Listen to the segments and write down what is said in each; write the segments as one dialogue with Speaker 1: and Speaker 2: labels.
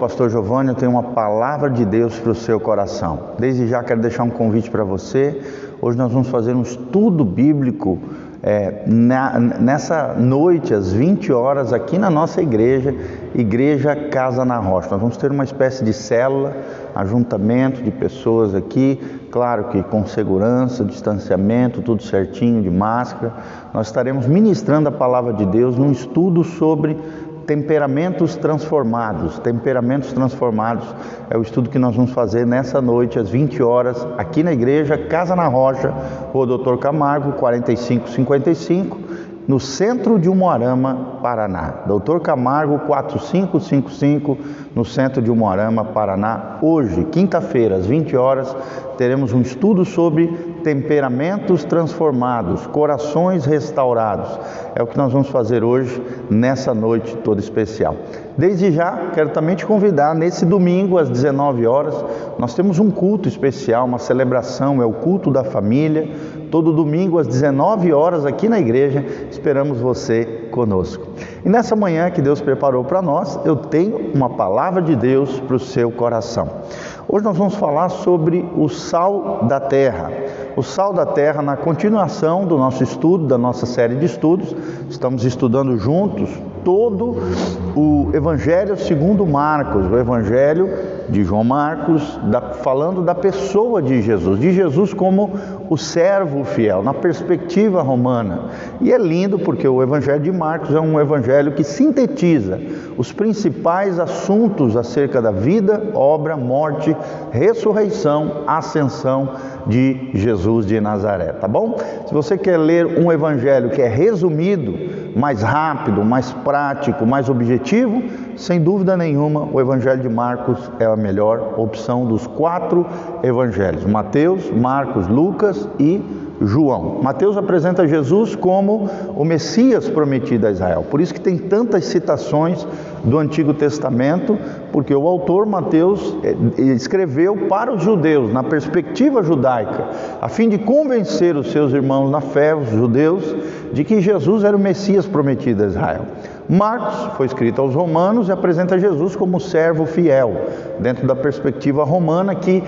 Speaker 1: pastor Giovanni, eu tenho uma palavra de Deus para o seu coração. Desde já quero deixar um convite para você. Hoje nós vamos fazer um estudo bíblico nessa noite, às 20 horas, aqui na nossa igreja, Igreja Casa na Rocha. Nós vamos ter uma espécie de célula, ajuntamento de pessoas aqui, claro que com segurança, distanciamento, tudo certinho, de máscara. Nós estaremos ministrando a palavra de Deus num estudo sobre temperamentos transformados. Temperamentos transformados é o estudo que nós vamos fazer nessa noite, às 20 horas, aqui na igreja Casa na Rocha, Rua Doutor Camargo, 4555, no centro de Umuarama, Paraná. Doutor Camargo, 4555, no centro de Umuarama, Paraná. Hoje, quinta-feira, às 20 horas, teremos um estudo sobre temperamentos transformados, corações restaurados. É o que nós vamos fazer hoje, nessa noite toda especial. Desde já, quero também te convidar, nesse domingo, às 19 horas, nós temos um culto especial, uma celebração, é o culto da família. Todo domingo, às 19 horas, aqui na igreja, esperamos você conosco. E nessa manhã que Deus preparou para nós, eu tenho uma palavra de Deus para o seu coração. Hoje nós vamos falar sobre o sal da terra. O sal da terra, na continuação do nosso estudo, da nossa série de estudos, estamos estudando juntos todo o Evangelho segundo Marcos, o Evangelho de João Marcos, falando da pessoa de Jesus como o servo fiel, na perspectiva romana. E é lindo porque o Evangelho de Marcos é um evangelho que sintetiza os principais assuntos acerca da vida, obra, morte, ressurreição, ascensão de Jesus de Nazaré, tá bom? Se você quer ler um evangelho que é resumido, mais rápido, mais prático, mais objetivo, sem dúvida nenhuma, o Evangelho de Marcos é a melhor opção dos 4 evangelhos: Mateus, Marcos, Lucas e João. Mateus apresenta Jesus como o Messias prometido a Israel. Por isso que tem tantas citações do Antigo Testamento, porque o autor Mateus escreveu para os judeus, na perspectiva judaica, a fim de convencer os seus irmãos na fé, os judeus, de que Jesus era o Messias prometido a Israel. Marcos foi escrito aos romanos e apresenta Jesus como servo fiel, dentro da perspectiva romana que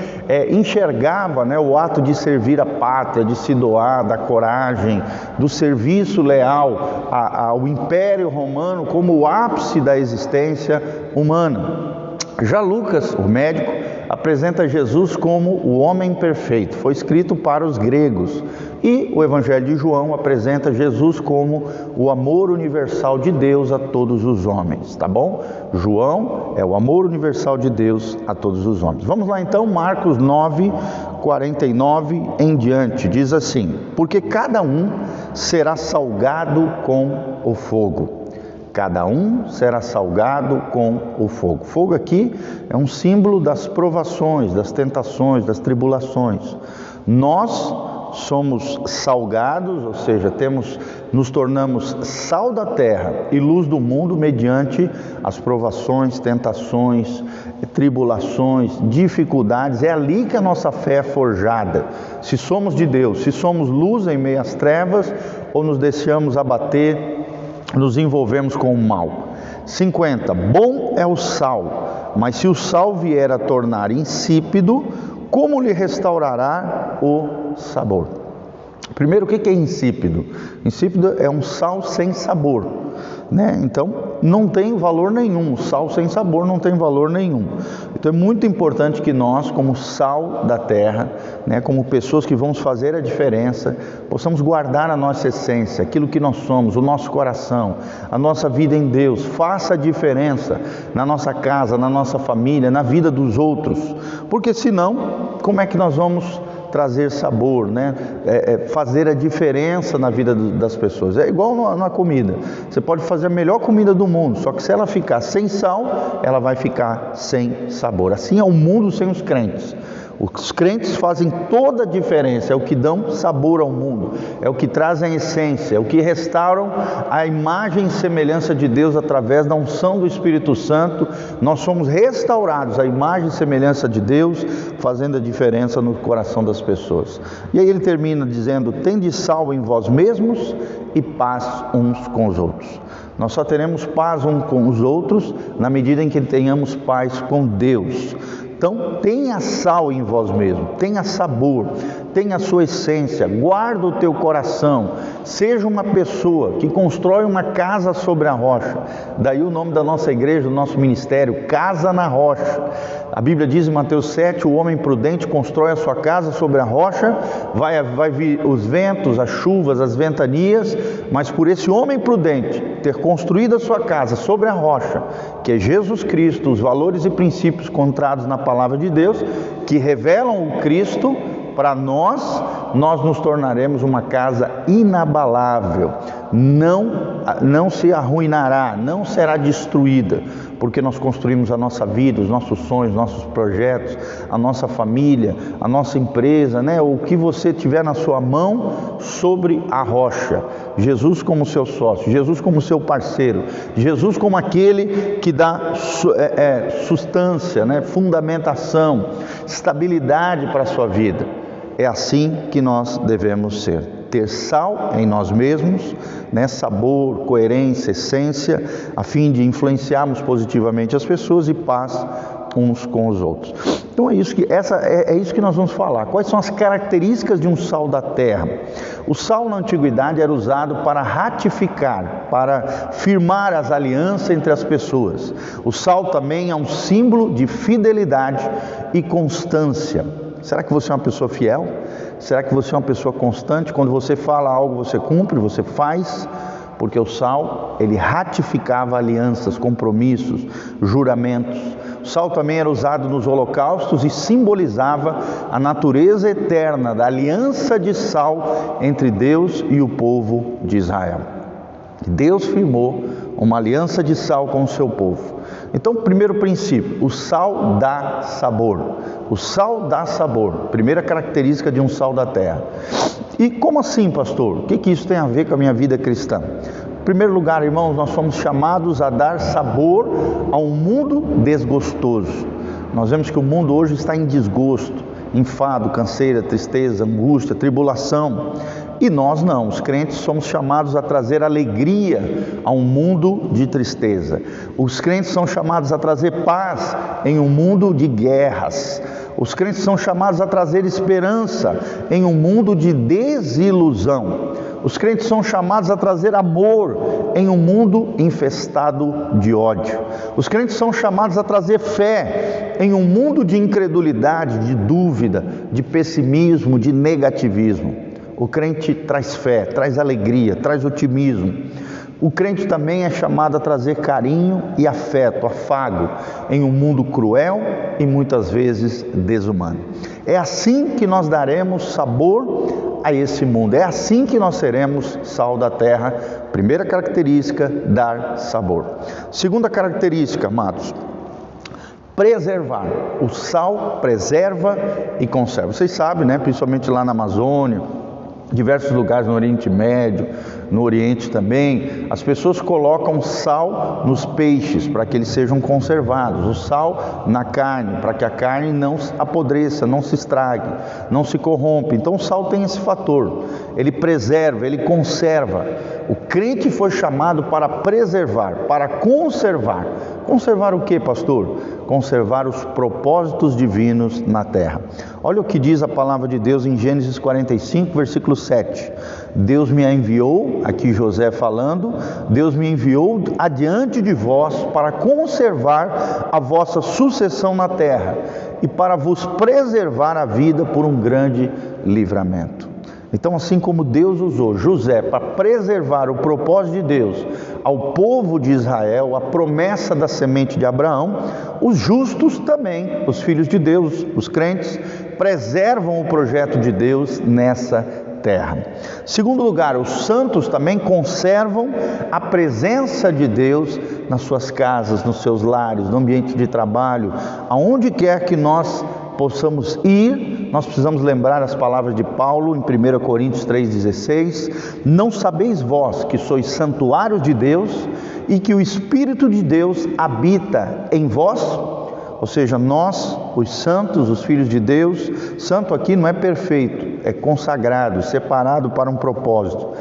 Speaker 1: enxergava o ato de servir a pátria, de se doar, da coragem, do serviço leal ao Império Romano como o ápice da existência humana. Já Lucas, o médico, apresenta Jesus como o homem perfeito, foi escrito para os gregos. E o Evangelho de João apresenta Jesus como o amor universal de Deus a todos os homens, tá bom? João é o amor universal de Deus a todos os homens. Vamos lá então, Marcos 9, 49 em diante, diz assim: porque cada um será salgado com o fogo. Cada um será salgado com o fogo. Fogo aqui é um símbolo das provações, das tentações, das tribulações. Nós somos salgados, ou seja, nos tornamos sal da terra e luz do mundo mediante as provações, tentações, tribulações, dificuldades. É ali que a nossa fé é forjada. Se somos de Deus, se somos luz em meio às trevas ou nos deixamos abater, nos envolvemos com o mal. 50. Bom é o sal, mas se o sal vier a tornar insípido, como lhe restaurará o sabor? Primeiro, o que é insípido? Insípido é um sal sem sabor, né? Então, não tem valor nenhum. O sal sem sabor não tem valor nenhum. Então, é muito importante que nós, como sal da terra, como pessoas que vamos fazer a diferença, possamos guardar a nossa essência, aquilo que nós somos, o nosso coração, a nossa vida em Deus. Faça a diferença na nossa casa, na nossa família, na vida dos outros. Porque senão, como é que nós vamos trazer sabor, fazer a diferença na vida das pessoas? É igual na comida. Você pode fazer a melhor comida do mundo, só que se ela ficar sem sal, ela vai ficar sem sabor. Assim é o mundo sem os crentes. Os crentes fazem toda a diferença, é o que dão sabor ao mundo, é o que trazem essência, é o que restauram a imagem e semelhança de Deus através da unção do Espírito Santo. Nós somos restaurados à imagem e semelhança de Deus, fazendo a diferença no coração das pessoas. E aí ele termina dizendo: tende sal em vós mesmos e paz uns com os outros. Nós só teremos paz uns com os outros na medida em que tenhamos paz com Deus. Então tenha sal em vós mesmo, tenha sabor, tenha a sua essência, guarda o teu coração, seja uma pessoa que constrói uma casa sobre a rocha. Daí o nome da nossa igreja, do nosso ministério, Casa na Rocha. A Bíblia diz em Mateus 7, o homem prudente constrói a sua casa sobre a rocha, vai vir os ventos, as chuvas, as ventanias, mas por esse homem prudente ter construído a sua casa sobre a rocha, que é Jesus Cristo, os valores e princípios encontrados na palavra de Deus, que revelam o Cristo, para nós nos tornaremos uma casa inabalável, não se arruinará, não será destruída, porque nós construímos a nossa vida, os nossos sonhos, nossos projetos, a nossa família, a nossa empresa, o que você tiver na sua mão sobre a rocha. Jesus como seu sócio, Jesus como seu parceiro, Jesus como aquele que dá sustância, fundamentação, estabilidade para a sua vida. É assim que nós devemos ser. Ter sal em nós mesmos, sabor, coerência, essência, a fim de influenciarmos positivamente as pessoas, e paz uns com os outros. Então é isso que nós vamos falar. Quais são as características de um sal da terra? O sal na antiguidade era usado para ratificar, para firmar as alianças entre as pessoas. O sal também é um símbolo de fidelidade e constância. Será que você é uma pessoa fiel? Será que você é uma pessoa constante? Quando você fala algo, você cumpre, você faz? Porque o sal, ele ratificava alianças, compromissos, juramentos. O sal também era usado nos holocaustos e simbolizava a natureza eterna da aliança de sal entre Deus e o povo de Israel. Deus firmou uma aliança de sal com o seu povo. Então, primeiro princípio, o sal dá sabor. O sal dá sabor, primeira característica de um sal da terra. E como assim, pastor? O que isso tem a ver com a minha vida cristã? Em primeiro lugar, irmãos, nós somos chamados a dar sabor a um mundo desgostoso. Nós vemos que o mundo hoje está em desgosto, enfado, canseira, tristeza, angústia, tribulação. E nós não, os crentes somos chamados a trazer alegria a um mundo de tristeza. Os crentes são chamados a trazer paz em um mundo de guerras. Os crentes são chamados a trazer esperança em um mundo de desilusão. Os crentes são chamados a trazer amor em um mundo infestado de ódio. Os crentes são chamados a trazer fé em um mundo de incredulidade, de dúvida, de pessimismo, de negativismo. O crente traz fé, traz alegria, traz otimismo. O crente também é chamado a trazer carinho e afeto, afago, em um mundo cruel e muitas vezes desumano. É assim que nós daremos sabor a esse mundo. É assim que nós seremos sal da terra. Primeira característica, dar sabor. Segunda característica, amados, preservar. O sal preserva e conserva. Vocês sabem, principalmente lá na Amazônia, diversos lugares no Oriente Médio, no Oriente também, as pessoas colocam sal nos peixes para que eles sejam conservados, o sal na carne, para que a carne não apodreça, não se estrague, não se corrompa. Então o sal tem esse fator, ele preserva, ele conserva. O crente foi chamado para preservar, para conservar. Conservar o que, pastor? Conservar os propósitos divinos na terra. Olha o que diz a palavra de Deus em Gênesis 45, versículo 7. Deus me enviou, aqui José falando, Deus me enviou adiante de vós para conservar a vossa sucessão na terra e para vos preservar a vida por um grande livramento. Então, assim como Deus usou José para preservar o propósito de Deus ao povo de Israel, a promessa da semente de Abraão, os justos também, os filhos de Deus, os crentes, preservam o projeto de Deus nessa terra. Segundo lugar, os santos também conservam a presença de Deus nas suas casas, nos seus lares, no ambiente de trabalho, aonde quer que nós possamos ir. Nós precisamos lembrar as palavras de Paulo em 1 Coríntios 3,16: não sabeis vós que sois santuário de Deus e que o Espírito de Deus habita em vós? Ou seja, nós, os santos, os filhos de Deus, santo aqui não é perfeito, é consagrado, separado para um propósito.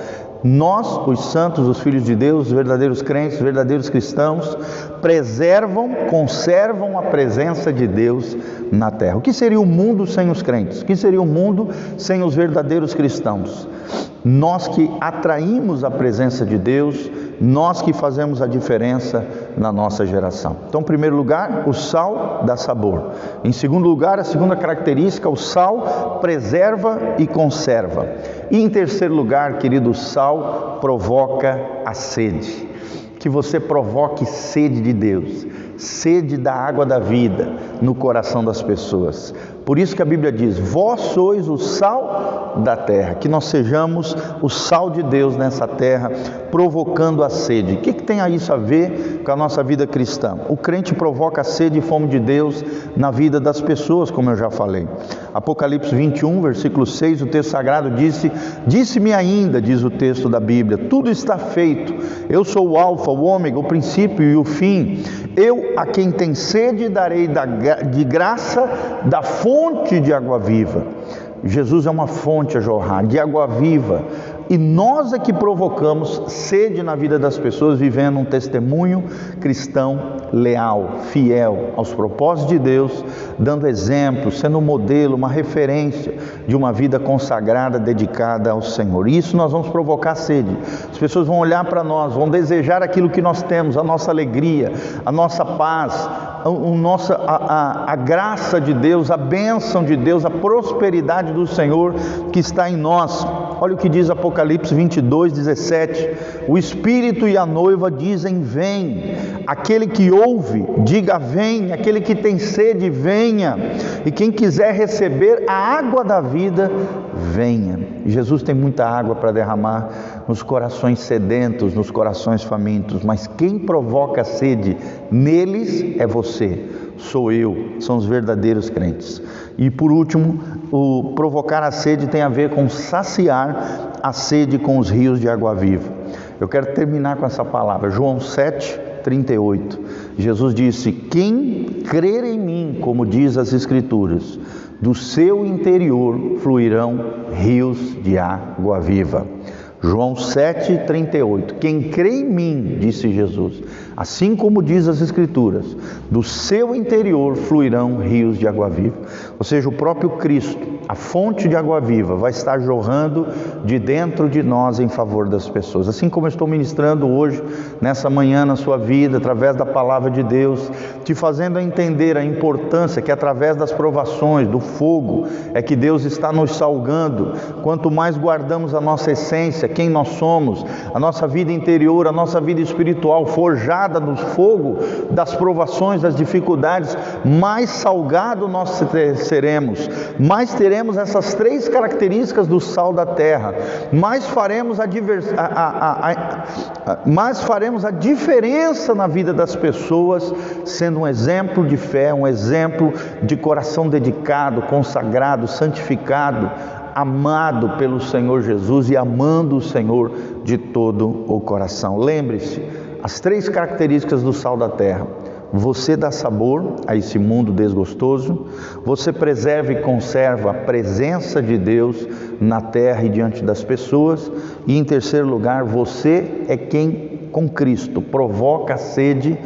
Speaker 1: Nós, os santos, os filhos de Deus, os verdadeiros crentes, os verdadeiros cristãos, preservam, conservam a presença de Deus na terra. O que seria o mundo sem os crentes? O que seria o mundo sem os verdadeiros cristãos? Nós que atraímos a presença de Deus, nós que fazemos a diferença na nossa geração. Então, em primeiro lugar, o sal dá sabor. Em segundo lugar, a segunda característica, o sal preserva e conserva. E em terceiro lugar, querido, o sal provoca a sede. Que você provoque sede de Deus, sede da água da vida no coração das pessoas. Por isso que a Bíblia diz: vós sois o sal da terra. Que nós sejamos o sal de Deus nessa terra, provocando a sede. O que tem isso a ver com a nossa vida cristã? O crente provoca a sede e fome de Deus na vida das pessoas, como eu já falei. Apocalipse 21, versículo 6, o texto sagrado disse-me ainda, diz o texto da Bíblia, tudo está feito. Eu sou o alfa, o ômega, o princípio e o fim. Eu, a quem tem sede, darei de graça da fonte de água viva. Jesus é uma fonte a jorrar, de água viva. E nós é que provocamos sede na vida das pessoas, vivendo um testemunho cristão leal, fiel aos propósitos de Deus, dando exemplo, sendo um modelo, uma referência de uma vida consagrada, dedicada ao Senhor. E isso nós vamos provocar sede. As pessoas vão olhar para nós, vão desejar aquilo que nós temos, a nossa alegria, a nossa paz, a graça de Deus, a bênção de Deus, a prosperidade do Senhor que está em nós. Olha o que diz Apocalipse 22, 17. O Espírito e a noiva dizem: vem. Aquele que ouve, diga: vem. Aquele que tem sede, venha. E quem quiser receber a água da vida, venha. Jesus tem muita água para derramar nos corações sedentos, nos corações famintos. Mas quem provoca a sede neles é você, sou eu, são os verdadeiros crentes. E por último, o provocar a sede tem a ver com saciar a sede com os rios de água viva. Eu quero terminar com essa palavra, João 7, 38. Jesus disse: quem crer em mim, como diz as Escrituras, do seu interior fluirão rios de água viva. João 7, 38. Quem crê em mim, disse Jesus, assim como diz as Escrituras, do seu interior fluirão rios de água viva. Ou seja, o próprio Cristo, a fonte de água viva, vai estar jorrando de dentro de nós em favor das pessoas. Assim como eu estou ministrando hoje, nessa manhã na sua vida, através da palavra de Deus, te fazendo entender a importância que através das provações, do fogo, é que Deus está nos salgando. Quanto mais guardamos a nossa essência, quem nós somos, a nossa vida interior, a nossa vida espiritual forjada no fogo das provações, das dificuldades, mais salgado nós seremos, mais teremos essas três características do sal da terra, mais faremos a diferença na vida das pessoas, sendo um exemplo de fé, um exemplo de coração dedicado, consagrado, santificado, amado pelo Senhor Jesus e amando o Senhor de todo o coração. Lembre-se, as três características do sal da terra: você dá sabor a esse mundo desgostoso, você preserva e conserva a presença de Deus na terra e diante das pessoas, e em terceiro lugar, você é quem, com Cristo, provoca a sede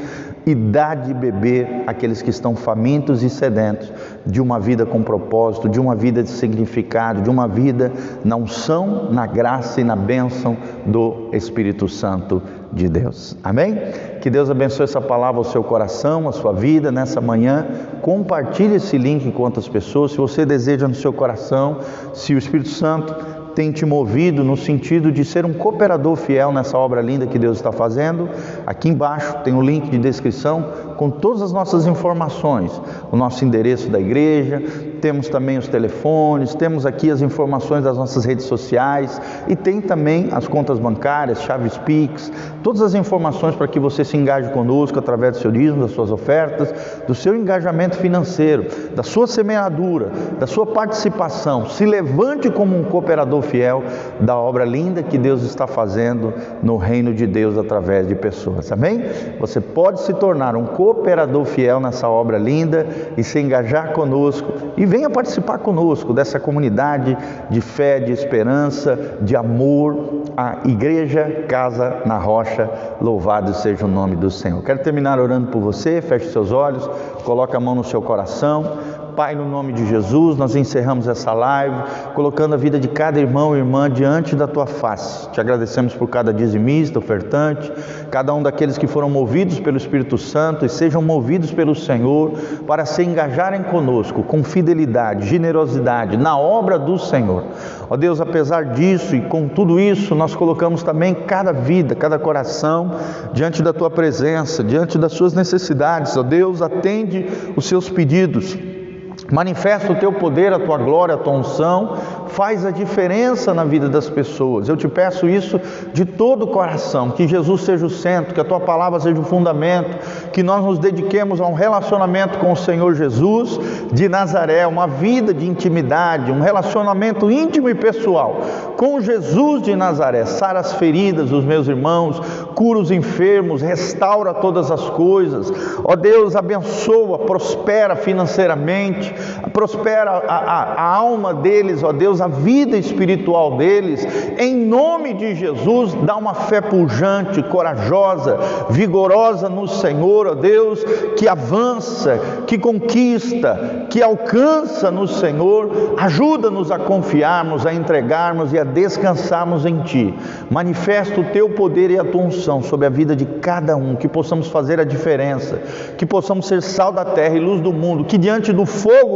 Speaker 1: e dá de beber àqueles que estão famintos e sedentos de uma vida com propósito, de uma vida de significado, de uma vida na unção, na graça e na bênção do Espírito Santo de Deus. Amém? Que Deus abençoe essa palavra ao seu coração, à sua vida nessa manhã. Compartilhe esse link com outras pessoas. Se você deseja no seu coração, se o Espírito Santo tem te movido no sentido de ser um cooperador fiel nessa obra linda que Deus está fazendo, aqui embaixo tem um link de descrição com todas as nossas informações, o nosso endereço da igreja, temos também os telefones, temos aqui as informações das nossas redes sociais e tem também as contas bancárias, chaves Pix, todas as informações para que você se engaje conosco através do seu dízimo, das suas ofertas, do seu engajamento financeiro, da sua semeadura, da sua participação. Se levante como um cooperador fiel da obra linda que Deus está fazendo no reino de Deus através de pessoas. Amém? Você pode se tornar um cooperador cooperador fiel nessa obra linda e se engajar conosco e venha participar conosco dessa comunidade de fé, de esperança, de amor, a Igreja Casa na Rocha. Louvado seja o nome do Senhor. Quero terminar orando por você. Feche seus olhos, coloque a mão no seu coração. Pai, no nome de Jesus, nós encerramos essa live, colocando a vida de cada irmão e irmã diante da Tua face. Te agradecemos por cada dizimista, ofertante, cada um daqueles que foram movidos pelo Espírito Santo e sejam movidos pelo Senhor para se engajarem conosco com fidelidade, generosidade na obra do Senhor. Ó Deus, apesar disso e com tudo isso, nós colocamos também cada vida, cada coração diante da Tua presença, diante das suas necessidades. Ó Deus, atende os seus pedidos. Manifesta o Teu poder, a Tua glória, a Tua unção, faz a diferença na vida das pessoas. Eu te peço isso de todo o coração, que Jesus seja o centro, que a Tua palavra seja o fundamento, que nós nos dediquemos a um relacionamento com o Senhor Jesus de Nazaré, uma vida de intimidade, um relacionamento íntimo e pessoal com Jesus de Nazaré. Sara as feridas dos meus irmãos, cura os enfermos, restaura todas as coisas. Ó Deus, abençoa, prospera financeiramente, prospera a alma deles, ó Deus, a vida espiritual deles, em nome de Jesus. Dá uma fé pujante, corajosa, vigorosa no Senhor, ó Deus, que avança, que conquista, que alcança no Senhor. Ajuda-nos a confiarmos, a entregarmos e a descansarmos em Ti. Manifesta o Teu poder e a Tua unção sobre a vida de cada um, que possamos fazer a diferença, que possamos ser sal da terra e luz do mundo, que diante do fogo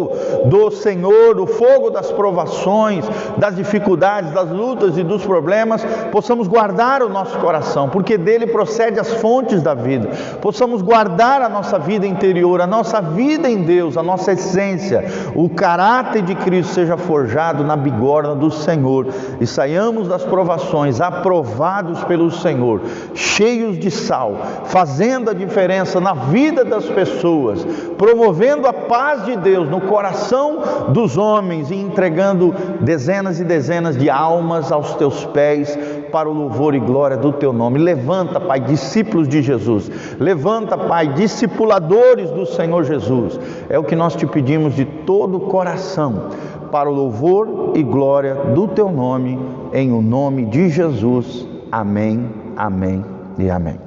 Speaker 1: do Senhor, do fogo das provações, das dificuldades, das lutas e dos problemas, possamos guardar o nosso coração, porque dele procede as fontes da vida. Possamos guardar a nossa vida interior, a nossa vida em Deus, a nossa essência, o caráter de Cristo seja forjado na bigorna do Senhor, e saiamos das provações aprovados pelo Senhor, cheios de sal, fazendo a diferença na vida das pessoas, promovendo a paz de Deus no coração dos homens e entregando dezenas e dezenas de almas aos Teus pés para o louvor e glória do Teu nome. Levanta, Pai, discípulos de Jesus. Levanta, Pai, discipuladores do Senhor Jesus. É o que nós Te pedimos de todo o coração, para o louvor e glória do Teu nome, em o nome de Jesus. Amém, amém e amém.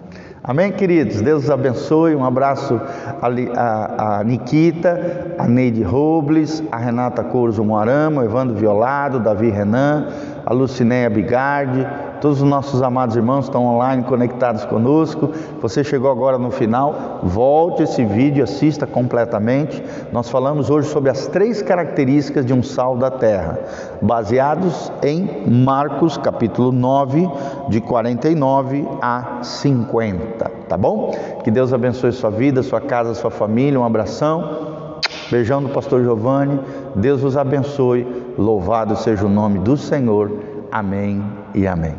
Speaker 1: Amém, queridos? Deus os abençoe. Um abraço a Nikita, a Neide Robles, a Renata Couros Moarama, o Evandro Violado, Davi Renan, a Lucinéia Bigardi. Todos os nossos amados irmãos estão online conectados conosco. Você chegou agora no final, volte esse vídeo, assista completamente. Nós falamos hoje sobre as 3 características de um sal da terra, baseados em Marcos capítulo 9, de 49 a 50, tá bom? Que Deus abençoe sua vida, sua casa, sua família. Um abração, beijão do pastor Giovanni. Deus os abençoe, louvado seja o nome do Senhor. Amém e amém.